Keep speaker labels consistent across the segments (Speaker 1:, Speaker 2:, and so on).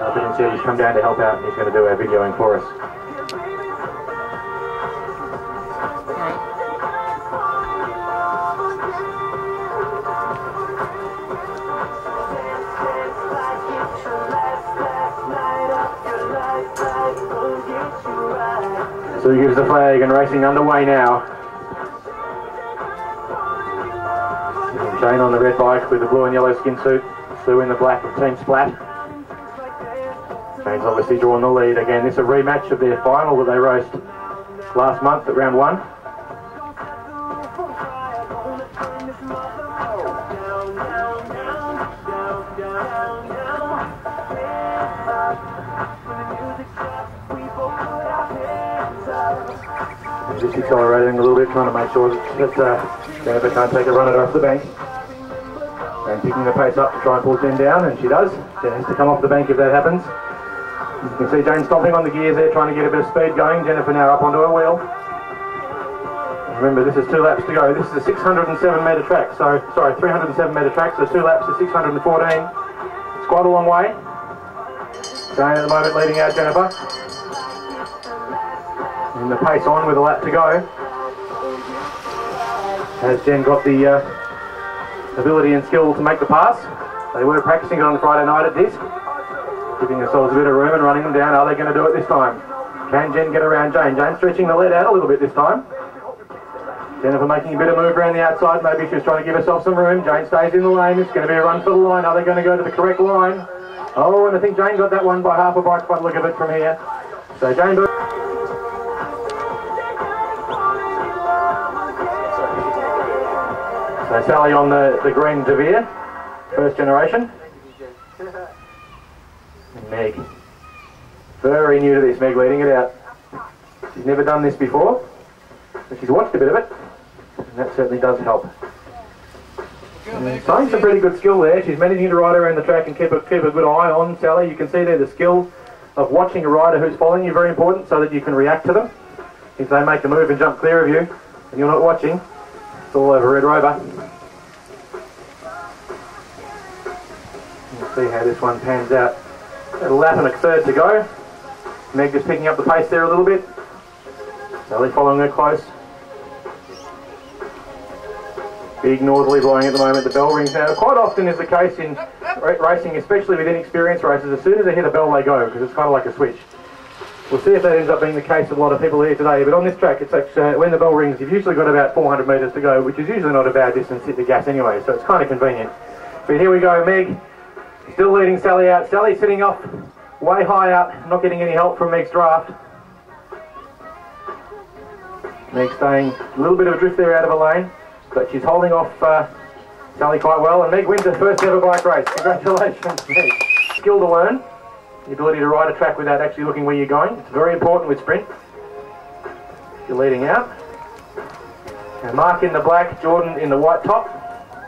Speaker 1: But instead he's come down to help out and he's going to do our videoing for us. So he gives the flag and racing underway now. And Jane on the red bike with the blue and yellow skin suit, Sue in the black of Team Splat. Jane's obviously drawing the lead. Again, this is a rematch of their final that they raced last month at round 1. Just accelerating a little bit, trying to make sure that Jennifer can't take a run at her off the bank. And picking the pace up to try and pull Jen down, and she does. Jen has to come off the bank if that happens. You can see Jane stomping on the gears there, trying to get a bit of speed going. Jennifer now up onto her wheel. Remember, this is 2 laps to go. This is a 607 metre track, so, sorry, 307 metre track, so 2 laps is 614. It's quite a long way. Jane at the moment leading out Jennifer. And the pace on with a lap to go. Has Jen got the ability and skill to make the pass? They were practicing it on Friday night at this, giving themselves a bit of room and running them down. Are they going to do it this time? Can Jen get around Jane? Jane stretching the lead out a little bit this time. Jennifer making a bit of move around the outside. Maybe she's trying to give herself some room. Jane stays in the lane. It's going to be a run for the line. Are they going to go to the correct line? Oh, and I think Jane got that one by half a bike by the look of it from here. So Jane... So Sally on the green Devere, first generation. And Meg, very new to this, Meg leading it out. She's never done this before, but she's watched a bit of it, and that certainly does help. Showing some pretty good skill there. She's managing to ride around the track and keep a good eye on Sally. You can see there the skill of watching a rider who's following you, very important, so that you can react to them. If they make a move and jump clear of you, and you're not watching, it's all over Red Rover. We'll see how this one pans out. A lap and a third to go. Meg just picking up the pace there a little bit. Sally following her close. Big northerly blowing at the moment. The bell rings now. Quite often is the case in racing, especially with inexperienced racers. As soon as they hit a bell, they go, because it's kind of like a switch. We'll see if that ends up being the case with a lot of people here today, but on this track, it's like when the bell rings, you've usually got about 400 metres to go, which is usually not a bad distance to hit the gas anyway, so it's kind of convenient. But here we go, Meg, still leading Sally out. Sally sitting off way high out, not getting any help from Meg's draft. Meg staying a little bit of a drift there out of a lane, but she's holding off Sally quite well, and Meg wins her first ever bike race. Congratulations, Meg. Skill to learn. The ability to ride a track without actually looking where you're going. It's very important with sprint. You're leading out. And Mark in the black, Jordan in the white top,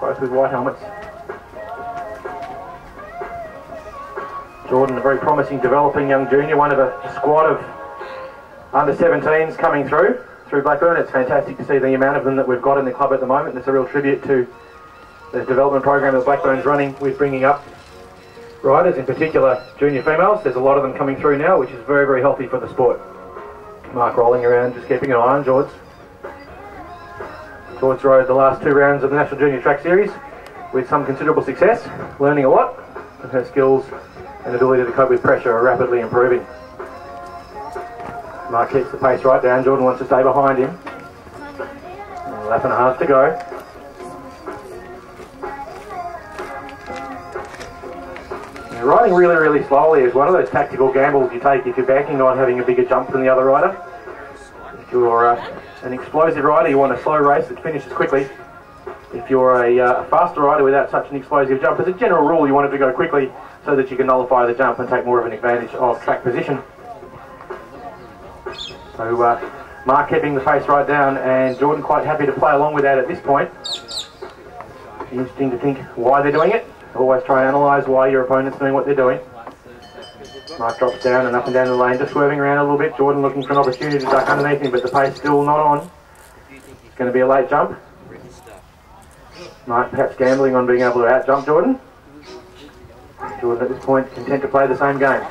Speaker 1: both with white helmets. Jordan, a very promising developing young junior, one of a squad of under 17s coming through Blackburn. It's fantastic to see the amount of them that we've got in the club at the moment. It's a real tribute to the development program that Blackburn's running with bringing up riders, in particular junior females. There's a lot of them coming through now, which is very, very healthy for the sport. Mark rolling around, just keeping an eye on George. George rode the last 2 rounds of the National Junior Track Series with some considerable success, learning a lot, and her skills and ability to cope with pressure are rapidly improving. Mark keeps the pace right down. Jordan wants to stay behind him. A lap and a half to go. Riding really, really slowly is one of those tactical gambles you take if you're banking on having a bigger jump than the other rider. If you're an explosive rider, you want a slow race that finishes quickly. If you're a faster rider without such an explosive jump, as a general rule, you want it to go quickly so that you can nullify the jump and take more of an advantage of track position. So Mark keeping the pace right down, and Jordan quite happy to play along with that at this point. Interesting to think why they're doing it. Always try and analyse why your opponent's doing what they're doing. Mark drops down and up and down the lane, just swerving around a little bit. Jordan looking for an opportunity to duck underneath him, but the pace still not on. It's going to be a late jump. Mark perhaps gambling on being able to out-jump Jordan. Jordan at this point content to play the same game.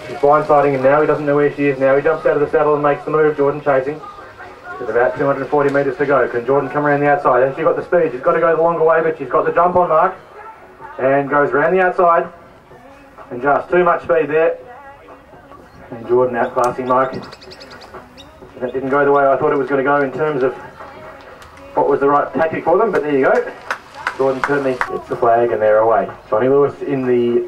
Speaker 1: She's blindsiding him now, he doesn't know where she is now. He jumps out of the saddle and makes the move, Jordan chasing. There's about 240 metres to go. Can Jordan come around the outside? Has she got the speed? She's got to go the longer way, but she's got the jump on mark. And goes around the outside. And just too much speed there. And Jordan outclassing Mark. That didn't go the way I thought it was going to go in terms of what was the right tactic for them, but there you go. Jordan certainly gets the flag and they're away. Johnny Lewis in the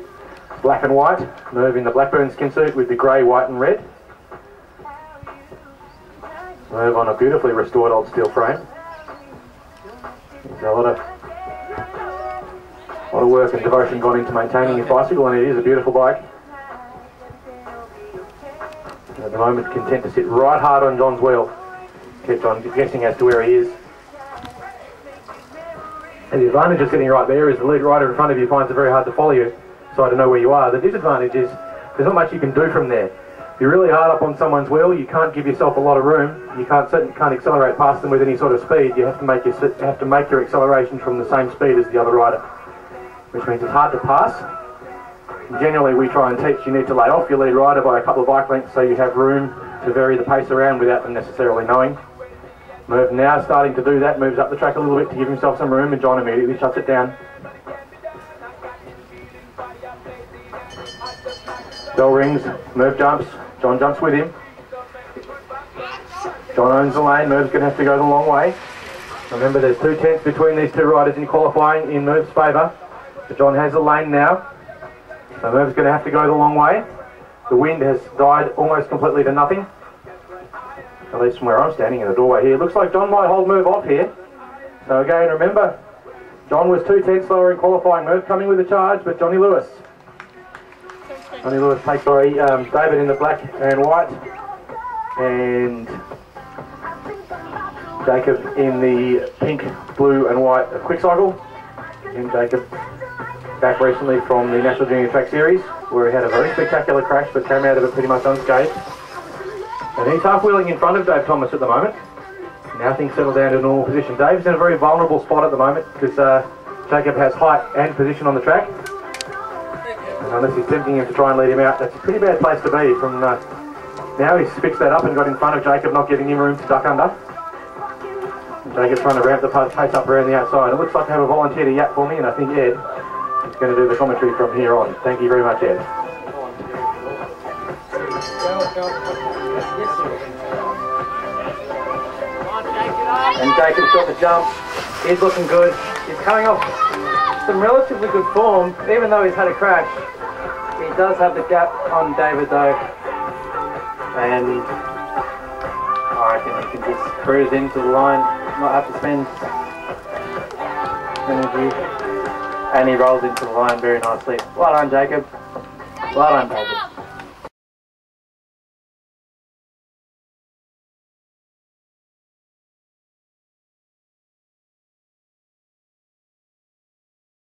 Speaker 1: black and white, Merv in the Blackburn skin suit with the grey, white and red. Merv on a beautifully restored old steel frame. There's a lot of work and devotion gone into maintaining his bicycle, and it is a beautiful bike. And at the moment content to sit right hard on John's wheel. Kept on guessing as to where he is. And the advantage of sitting right there is the lead rider in front of you finds it very hard to follow you, so I don't know where you are. The disadvantage is there's not much you can do from there. If you're really hard up on someone's wheel, you can't give yourself a lot of room. You certainly can't accelerate past them with any sort of speed. You have to make your acceleration from the same speed as the other rider, which means it's hard to pass. And generally, we try and teach you need to lay off your lead rider by a couple of bike lengths so you have room to vary the pace around without them necessarily knowing. Merv now starting to do that, moves up the track a little bit to give himself some room, and John immediately shuts it down. Bell rings, Merv jumps, John jumps with him. John owns the lane, Merv's going to have to go the long way. Remember, there's 2 tenths between these two riders in qualifying in Merv's favour. But John has the lane now, so Merv's going to have to go the long way. The wind has died almost completely to nothing. At least from where I'm standing in the doorway here. Looks like John might hold Merv off here. So again, remember, John was 2 tenths lower in qualifying. Merv coming with a charge, but Johnny Lewis takes David in the black and white, and Jacob in the pink, blue and white quick cycle. And Jacob back recently from the National Junior Track Series, where he had a very spectacular crash but came out of it pretty much unscathed. And he's half-wheeling in front of Dave Thomas at the moment. Now things settle down to a normal position. Dave's in a very vulnerable spot at the moment because Jacob has height and position on the track. And unless he's tempting him to try and lead him out, that's a pretty bad place to be. From now he's fixed that up and got in front of Jacob, not giving him room to duck under. And Jacob's trying to ramp the pace up around the outside. It looks like I have a volunteer to yap for me, and I think Ed is going to do the commentary from here on. Thank you very much, Ed. And Jacob's got the jump. He's looking good. He's coming off some relatively good form, even though he's had a crash. He does have the gap on David though, and I reckon he can just cruise into the line, not have to spend energy, and he rolls into the line very nicely. Well done, Jacob. Well done, David.